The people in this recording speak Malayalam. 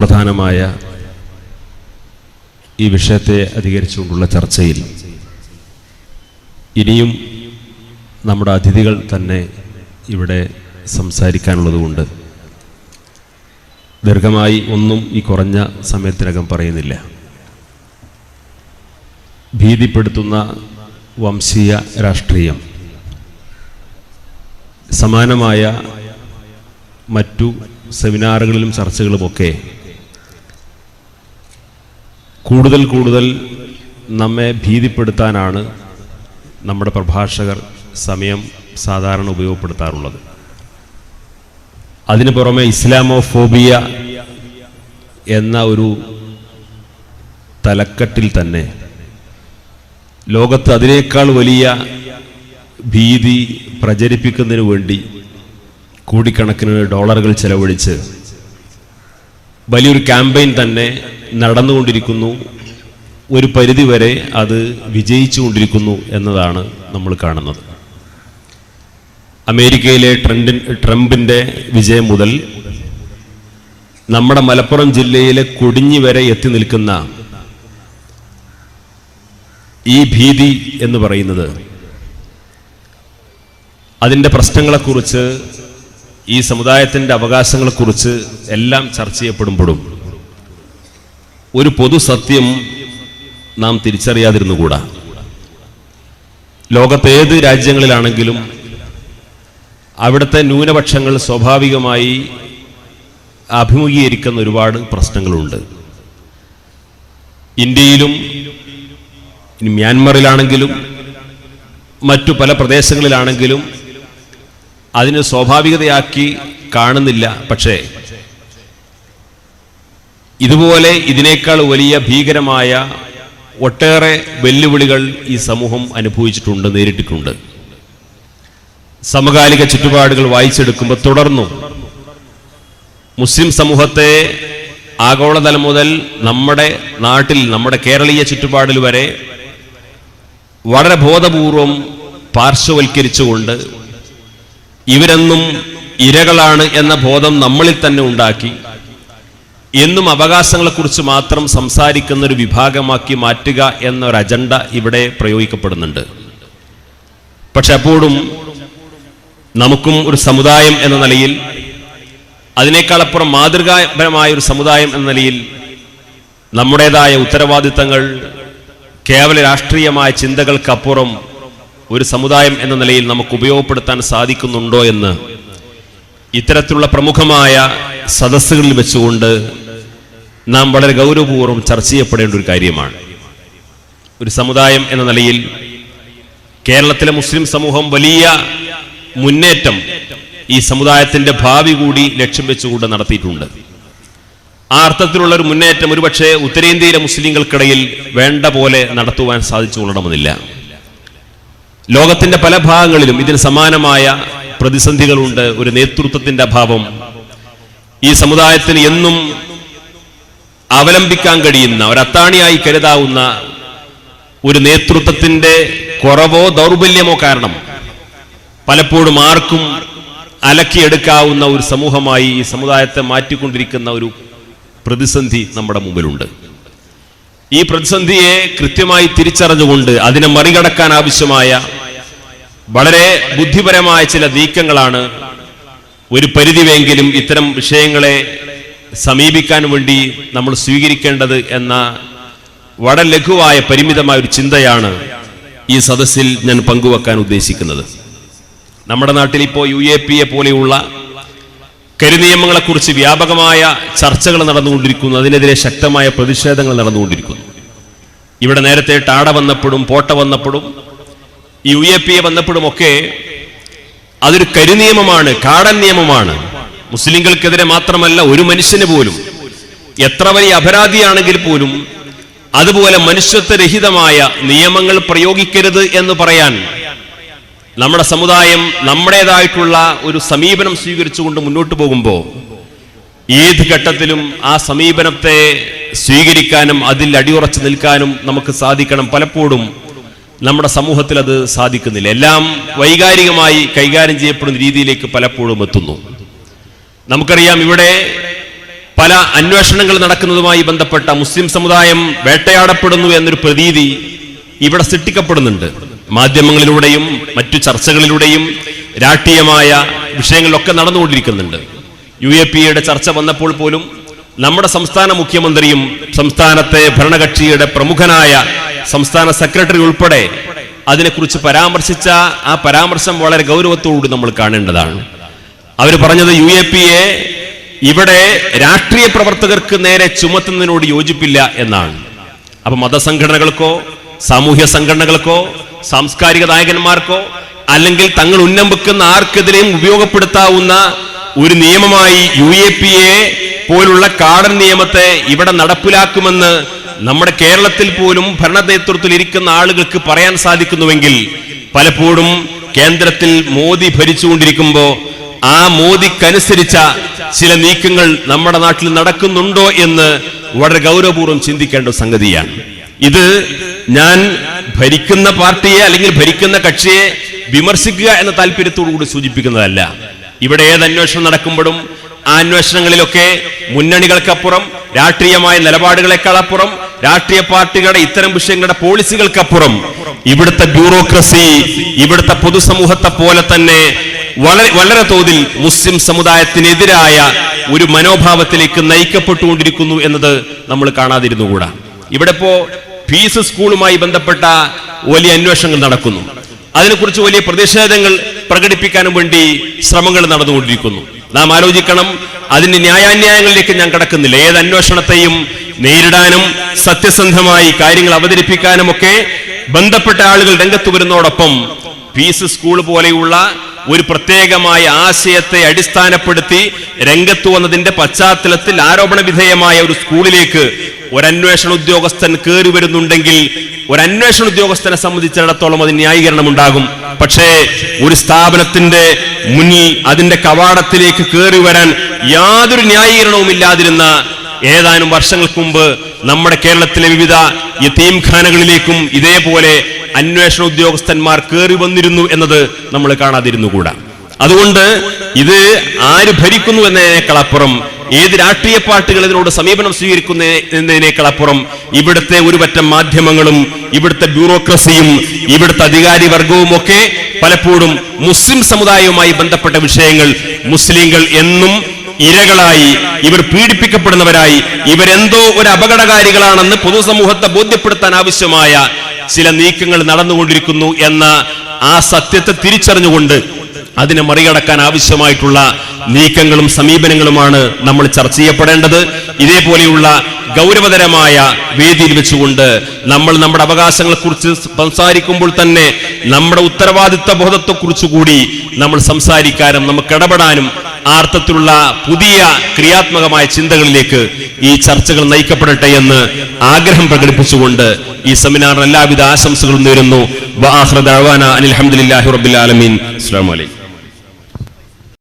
പ്രധാനമായ ഈ വിഷയത്തെ അധികരിച്ചുകൊണ്ടുള്ള ചർച്ചയിൽ ഇനിയും നമ്മുടെ അതിഥികൾ തന്നെ ഇവിടെ സംസാരിക്കാനുള്ളതുകൊണ്ട് ദീർഘമായി ഒന്നും ഈ കുറഞ്ഞ സമയത്തിനകം പറയുന്നില്ല. ഭീതിപ്പെടുത്തുന്ന വംശീയ രാഷ്ട്രീയം, സമാനമായ മറ്റു സെമിനാറുകളിലും ചർച്ചകളുമൊക്കെ കൂടുതൽ നമ്മെ ഭീതിപ്പെടുത്താനാണ് നമ്മുടെ പ്രഭാഷകർ സമയം സാധാരണ ഉപയോഗപ്പെടുത്താറുള്ളത്. അതിനു പുറമെ ഇസ്ലാമോഫോബിയ എന്ന ഒരു തലക്കെട്ടിൽ തന്നെ ലോകത്ത് അതിനേക്കാൾ വലിയ ഭീതി പ്രചരിപ്പിക്കുന്നതിന് വേണ്ടി കോടിക്കണക്കിന് ഡോളറുകൾ ചെലവഴിച്ച് വലിയൊരു ക്യാമ്പയിൻ തന്നെ നടന്നുകൊണ്ടിരിക്കുന്നു. ഒരു പരിധിവരെ അത് വിജയിച്ചുകൊണ്ടിരിക്കുന്നു എന്നതാണ് നമ്മൾ കാണുന്നത്. അമേരിക്കയിലെ ട്രംപിൻ്റെ വിജയം മുതൽ നമ്മുടെ മലപ്പുറം ജില്ലയിലെ കൊടിഞ്ഞി വരെ എത്തി നിൽക്കുന്ന ഈ ഭീതി എന്ന് പറയുന്നത് അതിൻ്റെ പ്രശ്നങ്ങളെക്കുറിച്ച്, ഈ സമുദായത്തിൻ്റെ അവകാശങ്ങളെക്കുറിച്ച് എല്ലാം ചർച്ച ചെയ്യപ്പെടുമ്പോഴും ഒരു പൊതു സത്യം നാം തിരിച്ചറിയാതിരുന്നുകൂടാ. ലോകത്തേത് രാജ്യങ്ങളിലാണെങ്കിലും അവിടുത്തെ ന്യൂനപക്ഷങ്ങൾ സ്വാഭാവികമായി അഭിമുഖീകരിക്കുന്ന ഒരുപാട് പ്രശ്നങ്ങളുണ്ട്. ഇന്ത്യയിലും മ്യാൻമറിലാണെങ്കിലും മറ്റു പല പ്രദേശങ്ങളിലാണെങ്കിലും അതിന് സ്വാഭാവികതയാക്കി കാണുന്നില്ല. പക്ഷേ ഇതുപോലെ ഇതിനേക്കാൾ വലിയ ഭീകരമായ ഒട്ടേറെ വെല്ലുവിളികൾ ഈ സമൂഹം അനുഭവിച്ചിട്ടുണ്ട്, നേരിട്ടിട്ടുണ്ട്. സമകാലിക ചുറ്റുപാടുകൾ വായിച്ചെടുക്കുമ്പോൾ തുടർന്നും മുസ്ലിം സമൂഹത്തെ ആഗോളതലം മുതൽ നമ്മുടെ നാട്ടിൽ, നമ്മുടെ കേരളീയ ചുറ്റുപാടിൽ വരെ വളരെ ബോധപൂർവം പാർശ്വവൽക്കരിച്ചുകൊണ്ട് ഇവരെന്നും ഇരകളാണ് എന്ന ബോധം നമ്മളിൽ തന്നെ ഉണ്ടാക്കി എന്നും അവകാശങ്ങളെക്കുറിച്ച് മാത്രം സംസാരിക്കുന്ന ഒരു വിഭാഗമാക്കി മാറ്റുക എന്നൊരു അജണ്ട ഇവിടെ പ്രയോഗിക്കപ്പെടുന്നുണ്ട്. പക്ഷെ അപ്പോഴും നമുക്കും ഒരു സമുദായം എന്ന നിലയിൽ, അതിനേക്കാളപ്പുറം മാതൃകാപരമായ ഒരു സമുദായം എന്ന നിലയിൽ നമ്മുടേതായ ഉത്തരവാദിത്തങ്ങൾ കേവല രാഷ്ട്രീയമായ ചിന്തകൾക്കപ്പുറം ഒരു സമുദായം എന്ന നിലയിൽ നമുക്ക് ഉപയോഗപ്പെടുത്താൻ സാധിക്കുന്നുണ്ടോ എന്ന് ഇത്തരത്തിലുള്ള പ്രമുഖമായ സദസ്സുകളിൽ വെച്ചുകൊണ്ട് നാം വളരെ ഗൗരവപൂർവ്വം ചർച്ച ചെയ്യപ്പെടേണ്ട ഒരു കാര്യമാണ്. ഒരു സമുദായം എന്ന നിലയിൽ കേരളത്തിലെ മുസ്ലിം സമൂഹം വലിയ മുന്നേറ്റം ഈ സമുദായത്തിന്റെ ഭാവി കൂടി ലക്ഷ്യം വെച്ചുകൊണ്ട് നടത്തിയിട്ടുണ്ട്. ആ അർത്ഥത്തിലുള്ള ഒരു മുന്നേറ്റം ഒരുപക്ഷെ ഉത്തരേന്ത്യയിലെ മുസ്ലിങ്ങൾക്കിടയിൽ വേണ്ട പോലെ നടത്തുവാൻ സാധിച്ചു കൊള്ളണമെന്നില്ല. ലോകത്തിന്റെ പല ഭാഗങ്ങളിലും ഇതിന് സമാനമായ പ്രതിസന്ധികളുണ്ട്. ഒരു നേതൃത്വത്തിന്റെ അഭാവം, ഈ സമുദായത്തിന് എന്നും അവലംബിക്കാൻ കഴിയുന്ന, ഒരു അത്താണിയായി കരുതാവുന്ന ഒരു നേതൃത്വത്തിന്റെ കുറവോ ദൗർബല്യമോ കാരണം പലപ്പോഴും ആർക്കും അലക്കിയെടുക്കാവുന്ന ഒരു സമൂഹമായി ഈ സമുദായത്തെ മാറ്റിക്കൊണ്ടിരിക്കുന്ന ഒരു പ്രതിസന്ധി നമ്മുടെ മുമ്പിലുണ്ട്. ഈ പ്രതിസന്ധിയെ കൃത്യമായി തിരിച്ചറിഞ്ഞുകൊണ്ട് അതിനെ മറികടക്കാൻ ആവശ്യമായ വളരെ ബുദ്ധിപരമായ ചില നീക്കങ്ങളാണ് ഒരു പരിധിവെങ്കിലും ഇത്തരം വിഷയങ്ങളെ സമീപിക്കാൻ വേണ്ടി നമ്മൾ സ്വീകരിക്കേണ്ടത് എന്ന വളരെ ലഘുവായ പരിമിതമായ ഒരു ചിന്തയാണ് ഈ സദസ്സിൽ ഞാൻ പങ്കുവെക്കാൻ ഉദ്ദേശിക്കുന്നത്. നമ്മുടെ നാട്ടിൽ ഇപ്പോൾ UAPA പോലെയുള്ള കരിനിയമങ്ങളെക്കുറിച്ച് വ്യാപകമായ ചർച്ചകൾ നടന്നുകൊണ്ടിരിക്കുന്നു. അതിനെതിരെ ശക്തമായ പ്രതിഷേധങ്ങൾ നടന്നുകൊണ്ടിരിക്കുന്നു. ഇവിടെ നേരത്തെ ടാഡ വന്നപ്പോഴും പോട്ട വന്നപ്പോഴും ഈ UAPA വന്നപ്പോഴുമൊക്കെ അതൊരു കരിനിയമമാണ്, കാടൻ നിയമമാണ്. മുസ്ലിങ്ങൾക്കെതിരെ മാത്രമല്ല, ഒരു മനുഷ്യന് പോലും എത്ര വലിയ അപരാധിയാണെങ്കിൽ പോലും അതുപോലെ മനുഷ്യത്വരഹിതമായ നിയമങ്ങൾ പ്രയോഗിക്കരുത് എന്ന് പറയാൻ നമ്മുടെ സമുദായം നമ്മുടേതായിട്ടുള്ള ഒരു സമീപനം സ്വീകരിച്ചുകൊണ്ട് മുന്നോട്ട് പോകുമ്പോൾ ഏത് ഘട്ടത്തിലും ആ സമീപനത്തെ സ്വീകരിക്കാനും അതിൽ അടിയുറച്ചു നിൽക്കാനും നമുക്ക് സാധിക്കണം. പലപ്പോഴും നമ്മുടെ സമൂഹത്തിൽ അത് സാധിക്കുന്നില്ല. എല്ലാം വൈകാരികമായി കൈകാര്യം ചെയ്യപ്പെടുന്ന രീതിയിലേക്ക് പലപ്പോഴും എത്തുന്നു. നമുക്കറിയാം, ഇവിടെ പല അന്വേഷണങ്ങൾ നടക്കുന്നതുമായി ബന്ധപ്പെട്ട മുസ്ലിം സമുദായം വേട്ടയാടപ്പെടുന്നു എന്നൊരു പ്രതീതി ഇവിടെ സൃഷ്ടിക്കപ്പെടുന്നുണ്ട്. മാധ്യമങ്ങളിലൂടെയും മറ്റു ചർച്ചകളിലൂടെയും രാഷ്ട്രീയമായ വിഷയങ്ങളിലൊക്കെ നടന്നുകൊണ്ടിരിക്കുന്നുണ്ട്. UAPA ചർച്ച വന്നപ്പോൾ പോലും നമ്മുടെ സംസ്ഥാന മുഖ്യമന്ത്രിയും സംസ്ഥാനത്തെ ഭരണകക്ഷിയുടെ പ്രമുഖനായ സംസ്ഥാന സെക്രട്ടറി ഉൾപ്പെടെ അതിനെക്കുറിച്ച് പരാമർശിച്ച ആ പരാമർശം വളരെ ഗൗരവത്തോടുകൂടി നമ്മൾ കാണേണ്ടതാണ്. അവർ പറഞ്ഞത് UAPA ഇവിടെ രാഷ്ട്രീയ പ്രവർത്തകർക്ക് നേരെ ചുമത്തുന്നതിനോട് യോജിപ്പില്ല എന്നാണ്. അപ്പൊ മതസംഘടനകൾക്കോ സാമൂഹ്യ സംഘടനകൾക്കോ സാംസ്കാരിക നായകന്മാർക്കോ അല്ലെങ്കിൽ തങ്ങൾ ഉന്നം വെക്കുന്ന ആർക്കെതിരെയും ഉപയോഗപ്പെടുത്താവുന്ന ഒരു നിയമമായി UAPA പോലുള്ള കാടൻ നിയമത്തെ ഇവിടെ നടപ്പിലാക്കുമെന്ന് നമ്മുടെ കേരളത്തിൽ പോലും ഭരണ നേതൃത്വത്തിൽ ഇരിക്കുന്ന ആളുകൾക്ക് പറയാൻ സാധിക്കുന്നുവെങ്കിൽ പലപ്പോഴും കേന്ദ്രത്തിൽ മോദി ഭരിച്ചുകൊണ്ടിരിക്കുമ്പോൾ ആ മോദിക്കനുസരിച്ച ചില നീക്കങ്ങൾ നമ്മുടെ നാട്ടിൽ നടക്കുന്നുണ്ടോ എന്ന് വളരെ ഗൗരവപൂർവ്വം ചിന്തിക്കേണ്ട സംഗതിയാണ്. ഇത് ഞാൻ ഭരിക്കുന്ന പാർട്ടിയെ അല്ലെങ്കിൽ ഭരിക്കുന്ന കക്ഷിയെ വിമർശിക്കുക എന്ന താല്പര്യത്തോടുകൂടി സൂചിപ്പിക്കുന്നതല്ല. ഇവിടെ ഏത് അന്വേഷണം നടക്കുമ്പോഴും ആ അന്വേഷണങ്ങളിലൊക്കെ മുന്നണികൾക്കപ്പുറം രാഷ്ട്രീയമായ നിലപാടുകളെക്കാൾ അപ്പുറം രാഷ്ട്രീയ പാർട്ടികളുടെ ഇത്തരം വിഷയങ്ങളുടെ പോളിസികൾക്കപ്പുറം ഇവിടുത്തെ ബ്യൂറോക്രസി ഇവിടുത്തെ പൊതുസമൂഹത്തെ പോലെ തന്നെ വളരെ തോതിൽ മുസ്ലിം സമുദായത്തിനെതിരായ ഒരു മനോഭാവത്തിലേക്ക് നയിക്കപ്പെട്ടുകൊണ്ടിരിക്കുന്നു എന്നത് നമ്മൾ കാണാതിരുന്നുകൂടാ. ഇവിടെ ഇപ്പോ ഫീസ് സ്കൂളുമായി ബന്ധപ്പെട്ട വലിയ അന്വേഷണങ്ങൾ നടക്കുന്നു. അതിനെക്കുറിച്ച് വലിയ പ്രതിഷേധങ്ങൾ പ്രകടിപ്പിക്കാനും വേണ്ടി ശ്രമങ്ങൾ നടന്നുകൊണ്ടിരിക്കുന്നു. നാം ആലോചിക്കണം, അതിന്റെ ന്യായാന്യായങ്ങളിലേക്ക് ഞാൻ കടക്കുന്നില്ല. ഏത് അന്വേഷണത്തെയും നേരിടാനും സത്യസന്ധമായി കാര്യങ്ങൾ അവതരിപ്പിക്കാനും ഒക്കെ ബന്ധപ്പെട്ട ആളുകൾ രംഗത്ത് വരുന്നതോടൊപ്പം ഫീസ് സ്കൂൾ പോലെയുള്ള ഒരു പ്രത്യേകമായ ആശയത്തെ അടിസ്ഥാനപ്പെടുത്തി രംഗത്ത് വന്നതിന്റെ പശ്ചാത്തലത്തിൽ ആരോപണ വിധേയമായ ഒരു സ്കൂളിലേക്ക് ഒരന്വേഷണ ഉദ്യോഗസ്ഥൻ കയറി വരുന്നുണ്ടെങ്കിൽ ഒരന്വേഷണ ഉദ്യോഗസ്ഥനെ സംബന്ധിച്ചിടത്തോളം അതിന് ന്യായീകരണം ഉണ്ടാകും. പക്ഷേ ഒരു സ്ഥാപനത്തിന്റെ മുന്നിൽ അതിന്റെ കവാടത്തിലേക്ക് കയറി വരാൻ യാതൊരു ന്യായീകരണവും ഇല്ലാതിരുന്ന ഏതാനും വർഷങ്ങൾക്ക് മുമ്പ് നമ്മുടെ കേരളത്തിലെ വിവിധ യതീംഖാനകളിലേക്കും ഇതേപോലെ അന്വേഷണ ഉദ്യോഗസ്ഥന്മാർ കയറി വന്നിരുന്നു എന്നത് നമ്മൾ കാണാതിരുന്നുകൂടാ. അതുകൊണ്ട് ഇത് ആര് ഭരിക്കുന്നു എന്നതിനേക്കാളപ്പുറം ഏത് രാഷ്ട്രീയ പാർട്ടികൾ ഇതിനോട് സമീപനം സ്വീകരിക്കുന്നതിനേക്കാളപ്പുറം ഇവിടുത്തെ ഒരു പറ്റം മാധ്യമങ്ങളും ഇവിടുത്തെ ബ്യൂറോക്രസിയും ഇവിടുത്തെ അധികാരി വർഗവും ഒക്കെ പലപ്പോഴും മുസ്ലിം സമുദായവുമായി ബന്ധപ്പെട്ട വിഷയങ്ങൾ മുസ്ലിങ്ങൾ എന്നും ഇരകളായി, ഇവർ പീഡിപ്പിക്കപ്പെടുന്നവരായി, ഇവരെന്തോ ഒരു അപകടകാരികളാണെന്ന് പൊതുസമൂഹത്തെ ബോധ്യപ്പെടുത്താൻ ആവശ്യമായ ചില നീക്കങ്ങൾ നടന്നുകൊണ്ടിരിക്കുന്നു എന്ന ആ സത്യത്തെ തിരിച്ചറിഞ്ഞുകൊണ്ട് അതിനെ മറികടക്കാൻ ആവശ്യമായിട്ടുള്ള നീക്കങ്ങളും സമീപനങ്ങളുമാണ് നമ്മൾ ചർച്ച ചെയ്യപ്പെടേണ്ടത്. ഇതേപോലെയുള്ള ഗൗരവതരമായ വേദിയിൽ വെച്ചുകൊണ്ട് നമ്മൾ നമ്മുടെ അവകാശങ്ങളെക്കുറിച്ച് സംസാരിക്കുമ്പോൾ തന്നെ നമ്മുടെ ഉത്തരവാദിത്വ ബോധത്തെക്കുറിച്ച് കൂടി നമ്മൾ സംസാരിക്കാനും നമുക്ക് ഇടപെടാനും ആ അർത്ഥത്തിലുള്ള പുതിയ ക്രിയാത്മകമായ ചിന്തകളിലേക്ക് ഈ ചർച്ചകൾ നയിക്കപ്പെടട്ടെ എന്ന് ആഗ്രഹം പ്രകടിപ്പിച്ചുകൊണ്ട് ഈ സെമിനാറിന് എല്ലാവിധ ആശംസകളും നേരുന്നു. വആഖിറു ദഅ്വാനാ അനിൽ ഹംദുലില്ലാഹി റബ്ബിൽ ആലമീൻ. അസ്സലാമു അലൈക്കും.